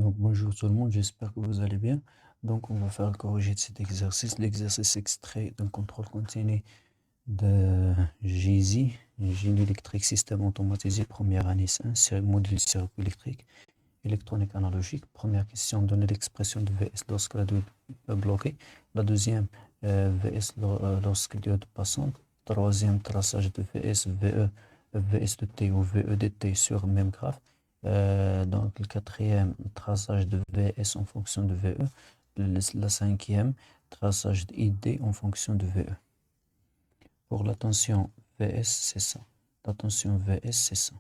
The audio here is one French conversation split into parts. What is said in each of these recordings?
Donc bonjour tout le monde, j'espère que vous allez bien. Donc on va faire le corrigé de cet exercice. L'exercice extrait d'un contrôle continu de GISI, Génie électrique, système automatisé, première année 5, module circuit électrique, électronique analogique. Première question, donner l'expression de VS lorsque la diode est bloquée. La deuxième, VS lorsque la diode passante. Troisième, traçage de VS, VE, VS de T ou VE de T sur même graphe. Donc le quatrième, traçage de VS en fonction de VE. La cinquième, traçage de ID en fonction de VE. Pour la tension VS, c'est ça. La tension VS, c'est ça.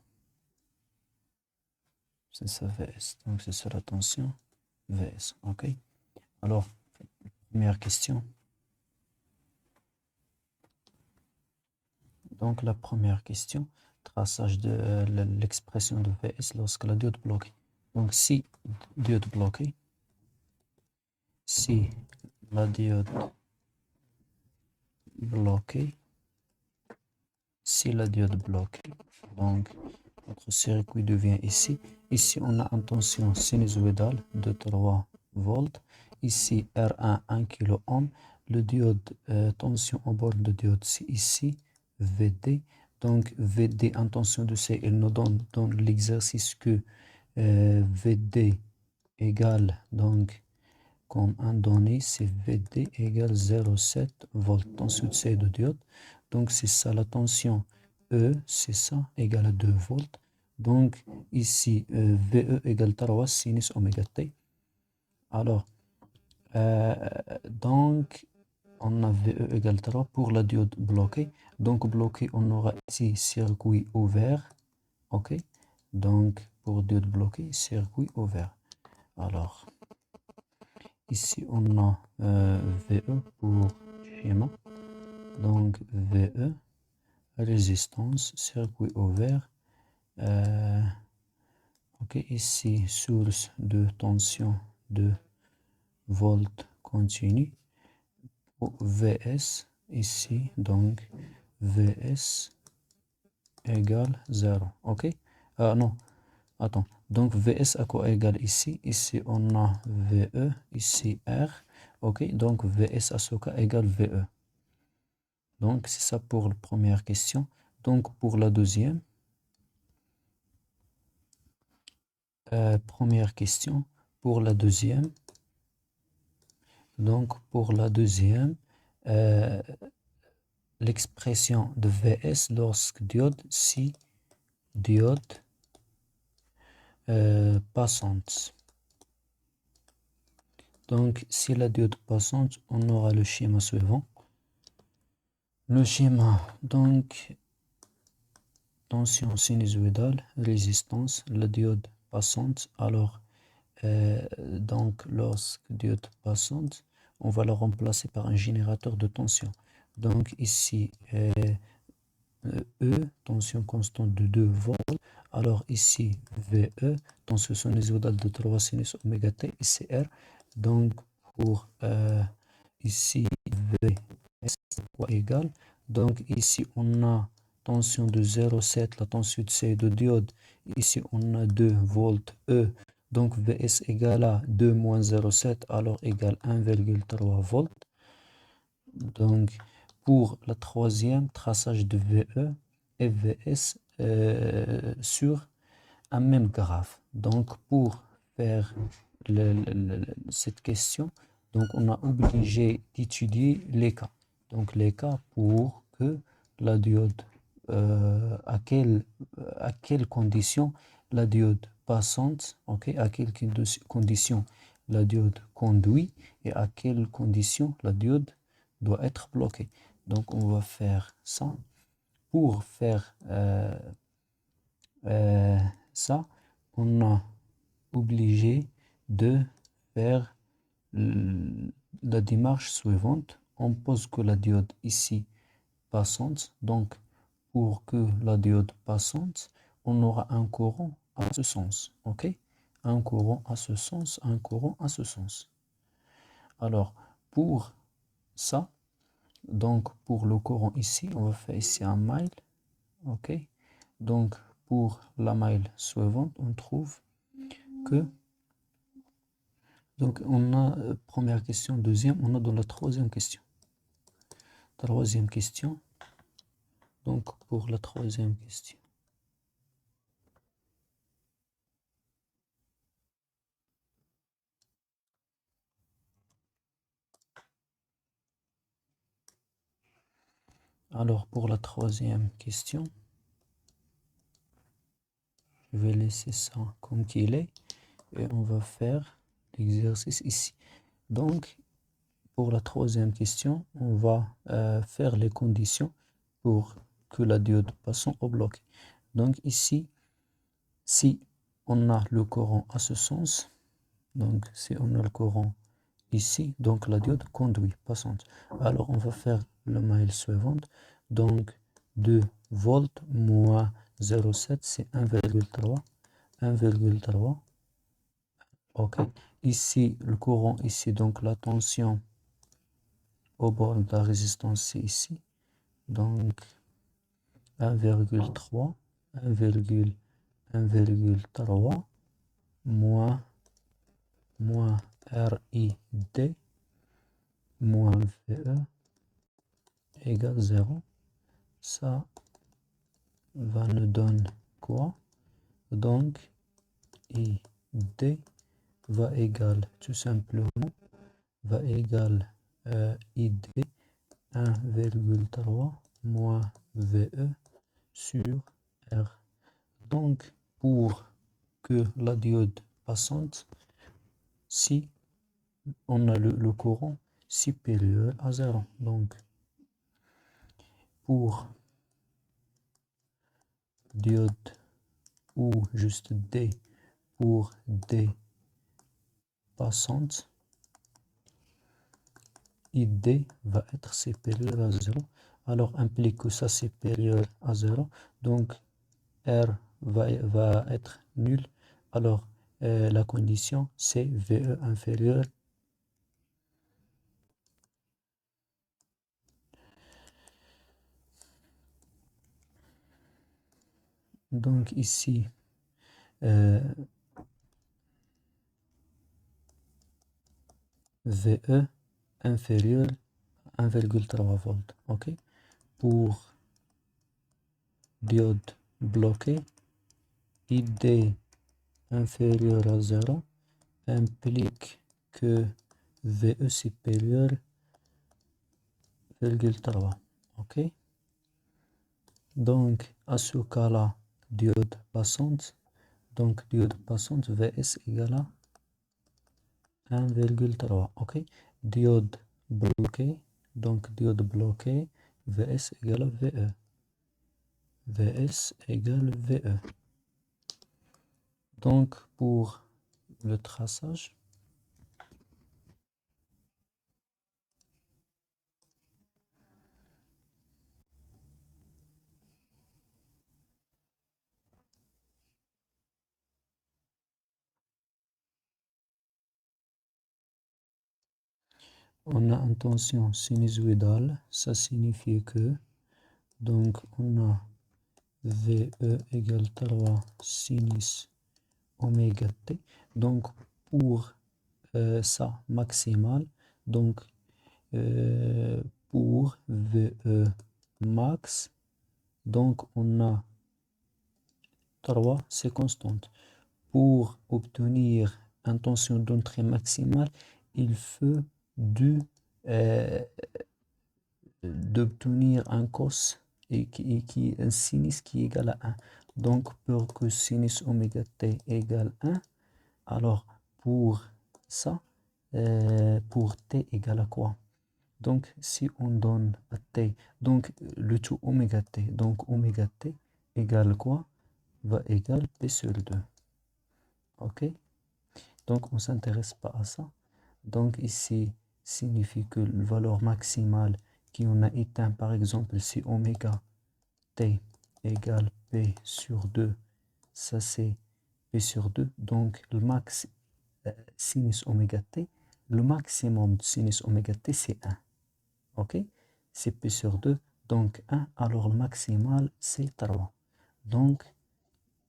C'est ça VS. Donc c'est ça la tension VS. OK. Alors, première question. Donc la première question, traçage de l'expression de VS lorsque la diode bloquée. Donc si diode bloquée, si la diode bloquée, si la diode bloquée, donc notre circuit devient ici. Ici, on a une tension sinusoïdale de 3 volts. Ici, R1, 1 kilo ohm. Le diode, tension en borne de diode, c'est ici, VD. Donc, VD, en tension de C, il nous donne dans l'exercice que VD égale, donc, comme un donné, c'est VD égale 0,7 volts. Tension de C de diode. Donc, c'est ça la tension E, c'est ça, égale à 2 volts. Donc, ici, VE égale 3 sinus oméga T. Alors, donc, on a VE égale 3 pour la diode bloquée. Donc, bloquée, on aura ici circuit ouvert. OK. Donc, pour diode bloquée, circuit ouvert. Alors, ici, on a VE pour schéma. Donc, VE, résistance, circuit ouvert. OK, ici, source de tension de volts continu. VS, ici, donc, VS égale 0. OK? Non, attends. Donc, VS à quoi égale ici? Ici, on a VE, ici R. OK? Donc, VS à ce cas égale VE. Donc, c'est ça pour la première question. Donc, pour la deuxième, première question. Pour la deuxième, donc, pour la deuxième, l'expression de VS lorsque diode, si diode passante. Donc, si la diode passante, on aura le schéma suivant. Le schéma, donc, tension sinusoïdale, résistance, la diode passante. Alors, donc, lorsque diode passante, on va la remplacer par un générateur de tension. Donc, ici, E, tension constante de 2 volts. Alors, ici, VE, tension sinusoïdale de 3 sinus oméga T, ici R. Donc, pour ici, V égale. Donc, ici, on a tension de 0,7, la tension de C de diode. Ici, on a 2 volts E. Donc, VS égale à 2 moins 0,7, alors égale 1,3 volts. Donc, pour la troisième, traçage de VE et VS sur un même graphe. Donc, pour faire cette question, donc on a obligé d'étudier les cas. Donc, les cas pour que la diode, à quelles conditions la diode passante, okay, à quelles conditions la diode conduit et à quelles conditions la diode doit être bloquée. Donc, on va faire ça. Pour faire ça, on a obligé de faire la démarche suivante. On pose que la diode ici passante. Donc, pour que la diode passante, on aura un courant à ce sens. OK? Un courant à ce sens, un courant à ce sens. Alors, pour ça, donc pour le courant ici, on va faire ici un mile. OK? Donc, pour la mile suivante, on trouve que Donc, on a première question, deuxième, on a dans la troisième question. Troisième question. Donc, pour la troisième question. Alors, pour la troisième question, je vais laisser ça comme qu'il est et on va faire l'exercice ici. Donc, pour la troisième question, on va faire les conditions pour que la diode passant au bloqué. Donc ici, si on a le courant à ce sens, donc si on a le courant ici, donc la diode conduit passante. Alors on va faire le mail suivant. Donc 2 volts moins 0,7, c'est 1,3. 1,3. Ok. Ici, le courant ici, donc la tension au bord de la résistance, c'est ici. Donc 1,3, 1,3 moins RID moins VE égale 0. Ça va nous donner quoi? Donc ID va égal tout simplement va égal ID 1,3 moins VE sur R. Donc, pour que la diode passante, si on a le courant supérieur à 0. Donc, pour diode ou juste D, pour D passante, ID va être supérieur à 0. Alors, implique que ça supérieur à 0. Donc, R va être nul. Alors, la condition, c'est VE inférieur. Donc, ici, VE inférieur à 1,3 volts. OK? Pour diode bloquée, ID inférieur à 0 implique que VE supérieur à 1,3. OK? Donc, à ce cas-là, diode passante, donc diode passante VS égale à 1,3. OK? Diode bloquée, donc diode bloquée, VS égale à VE. VS égale VE. Donc, pour le traçage, on a une tension sinusoïdale, ça signifie que, donc on a VE égale 3 sinus oméga t. Donc pour ça maximal, donc pour VE max, donc on a 3, c'est constante. Pour obtenir une tension d'entrée maximale, il faut d'obtenir un cos et un sinus qui est égal à 1. Donc, pour que sinus oméga t égale 1, alors pour ça, pour t égale à quoi? Donc, si on donne à t, donc le tout oméga t, donc oméga t égale quoi? Va égal P sur 2. OK? Donc, on ne s'intéresse pas à ça. Donc, ici, signifie que la valeur maximale qu'on a éteint, par exemple, si oméga t égale P sur 2, ça c'est P sur 2. Donc, le max sinus oméga t, le maximum de sinus oméga t, c'est 1. OK? C'est P sur 2, donc 1. Alors, le maximal, c'est 3. Donc,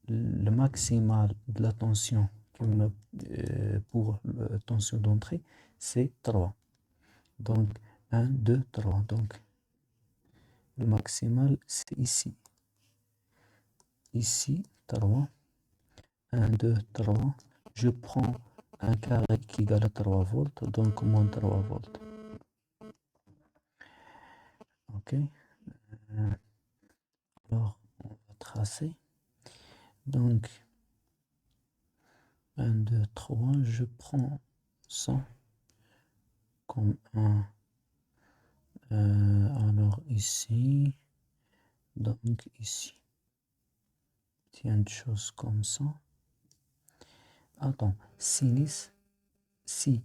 le maximal de la tension pour la tension d'entrée, c'est 3. Donc 1, 2, 3. Donc le maximal, c'est ici. Ici, 3. 1, 2, 3. Je prends un carré qui égale à 3 volts, donc moins 3 volts. Ok. Alors, on va tracer. Donc, 1, 2, 3. Je prends 100 comme un. Alors, ici. Donc, ici. Tiens, une chose comme ça. Attends, sinus, si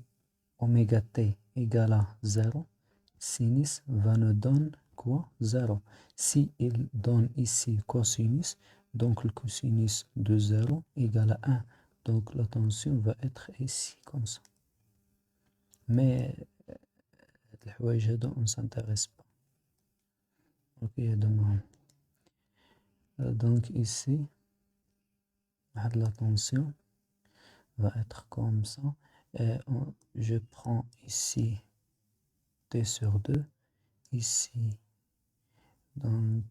oméga t égale à 0, sinus va nous donner quoi? 0. Si il donne ici cosinus, donc le cosinus de 0 égale à 1. Donc la tension va être ici, comme ça. Mais on ne s'intéresse pas. Ok, demain. Donc ici, la tension va être comme ça. Et je prends ici T sur 2, ici, donc,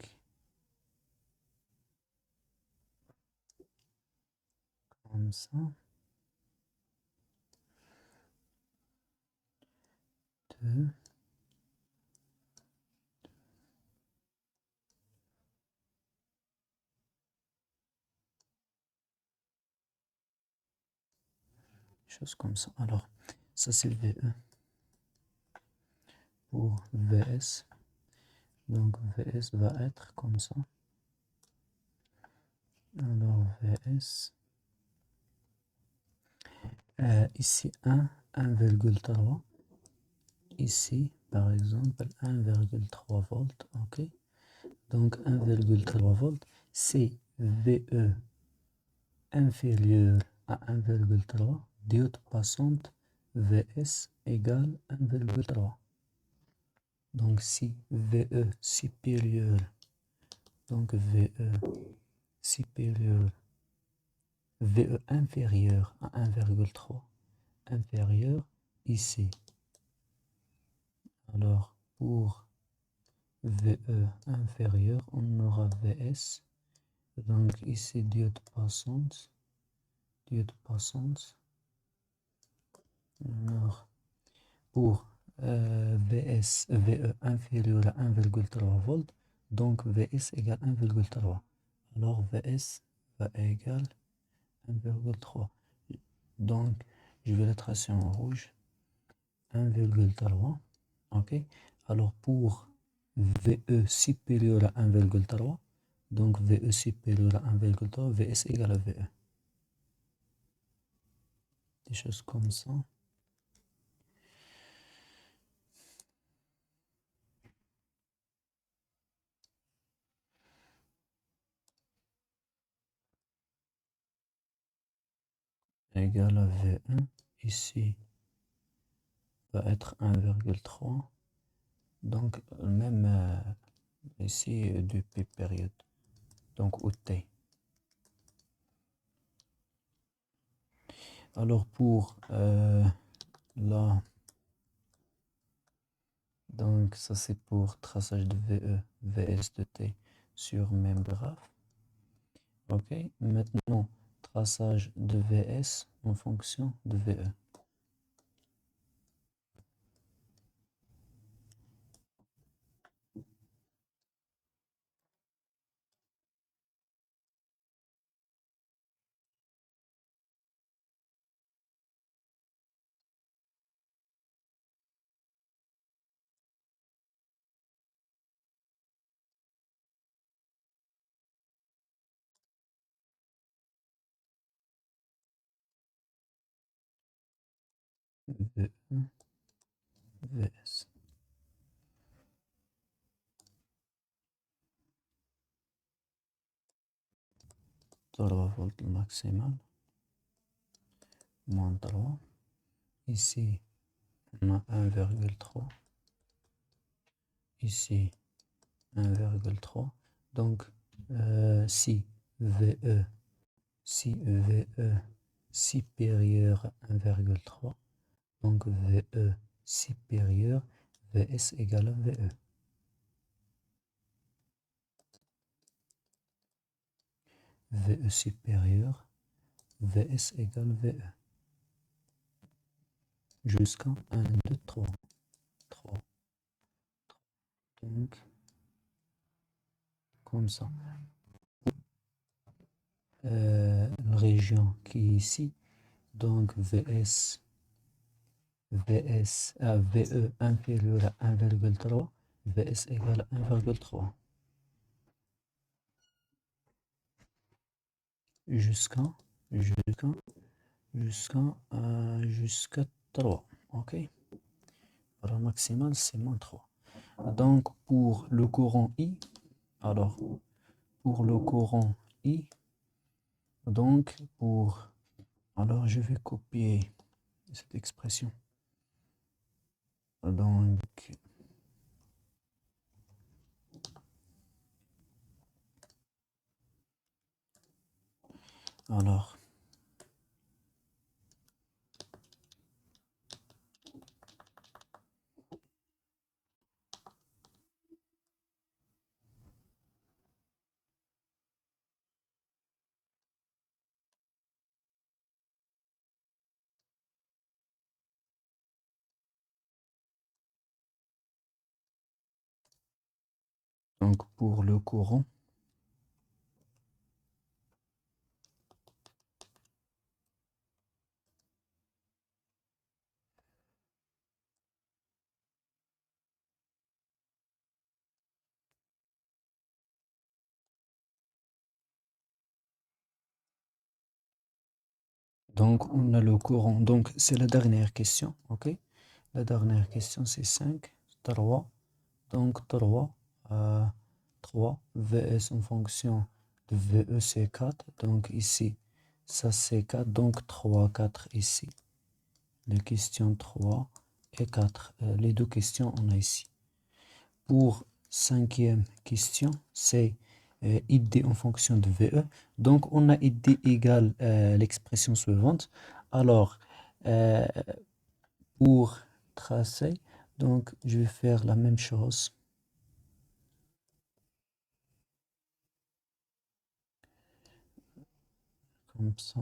comme ça, 2, chose comme ça. Alors, ça c'est VE pour VS. Donc, VS va être comme ça. Alors, VS, ici 1, 1,3. Ici, par exemple, 1,3 volts. Ok. Donc, 1,3 volts, c'est VE inférieur à 1,3, diode passante Vs égale 1,3. Donc si VE supérieur, donc VE supérieur, VE inférieur à 1,3, inférieur ici. Alors pour VE inférieur, on aura Vs. Donc ici diode passante. Alors, pour VE inférieur à 1,3 volts, donc Vs égale 1,3. Alors Vs va égal 1,3. Donc, je vais la tracer en rouge. 1,3. Ok. Alors, pour VE supérieur à 1,3, donc VE supérieur à 1,3, Vs égale à VE. Des choses comme ça. Égale à V1. Ici va être 1,3. Donc, même ici, depuis période. Donc, au T. Alors, pour là, donc ça c'est pour traçage de VE, VS de T sur même graphe. Ok, maintenant, traçage de VS en fonction de VE. VE, VS. 3 volts le maximal. Moins 3. Ici, on a 1,3. Ici, 1,3. Donc, si VE supérieur à 1,3. Donc VE supérieur, VS égale à VE. VE supérieur, VS égale VE. Jusqu'à 1, 2, 3. 3. Donc, comme ça. La région qui est ici, donc VE inférieur à 1,3, VS égale à 1,3. Jusqu'à 3. Ok. Alors maximal c'est moins 3. Donc pour le courant I, alors pour le courant I, donc alors je vais copier cette expression. Donc alors pour le courant, donc on a le courant, donc c'est la dernière question, ok. La dernière question c'est 5, 3, donc 3, 3, VS en fonction de VE c'est 4, donc ici ça c'est 4, donc 3, 4 ici. Les questions 3 et 4, les deux questions on a ici. Pour cinquième question, c'est ID en fonction de VE. Donc, on a ID égale l'expression suivante. Alors, pour tracer, donc je vais faire la même chose. Comme ça.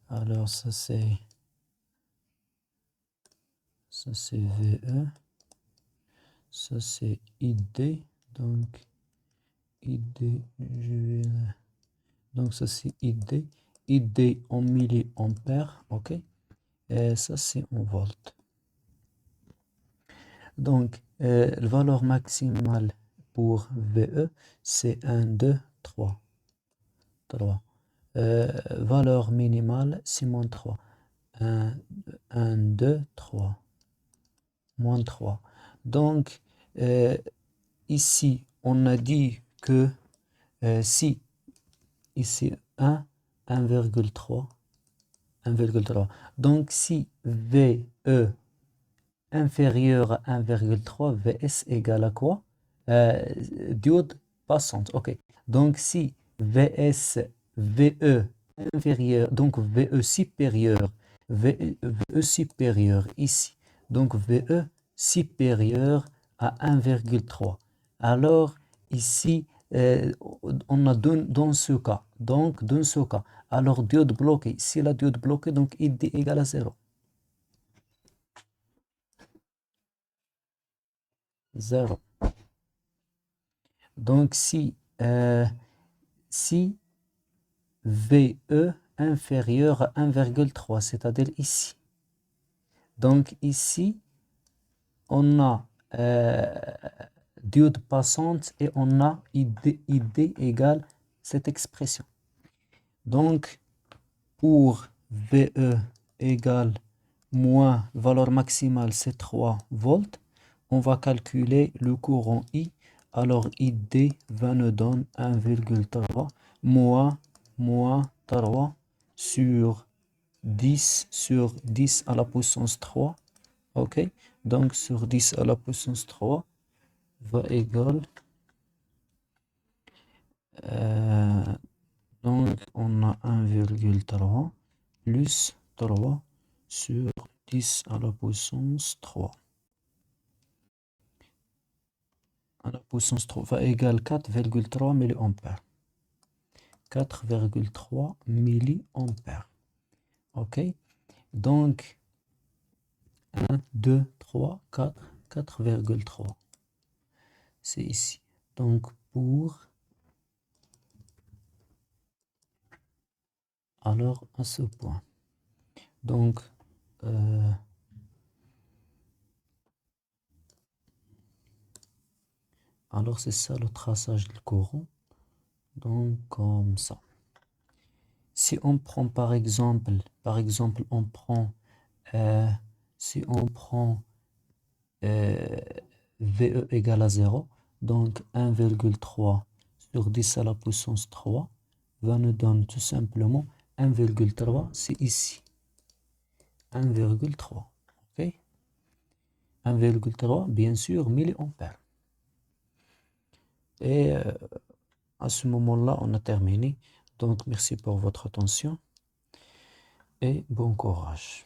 Alors, ça c'est VE. Ça c'est ID. Donc, ID, donc ça c'est ID. ID en milliampères, ok. Et ça c'est en volts. Donc, la valeur maximale pour VE, c'est 1, 2, 3. 3. Valeur minimale, c'est moins 3. 1, 2, 3. Moins 3. Donc, ici, on a dit que si, ici, 1,3. 1,3. Donc, si VE inférieur à 1,3, VS égale à quoi? Diode passante. Ok. Donc si VE inférieur, donc VE supérieur, VE supérieur ici, donc VE supérieur à 1,3. Alors ici, on a dans ce cas, alors diode bloquée, si la diode bloquée, donc ID égale à 0. 0. Donc, si VE inférieur à 1,3, c'est-à-dire ici. Donc, ici, on a diode passante et on a ID égale cette expression. Donc, pour VE égale moins valeur maximale, c'est 3 volts. On va calculer le courant I. Alors, ID va nous donner 1,3 moins 3 sur 10 à la puissance 3. OK? Donc, sur 10 à la puissance 3 va égal Donc, on a 1,3 plus 3 sur 10 à la puissance 3. À la puissance 3 va égale 4,3 milliampères. 4,3 milliampères. OK? Donc, 1, 2, 3, 4, 4,3. C'est ici. Donc, alors, à ce point. Donc, alors c'est ça le traçage du courant. Donc, comme ça. Si on prend par exemple, on prend, si on prend VE égale à 0, donc 1,3 sur 10 à la puissance 3 va nous donner tout simplement 1,3, c'est ici. 1,3, ok? 1,3, bien sûr, milliampères. Et à ce moment-là, on a terminé. Donc, merci pour votre attention et bon courage.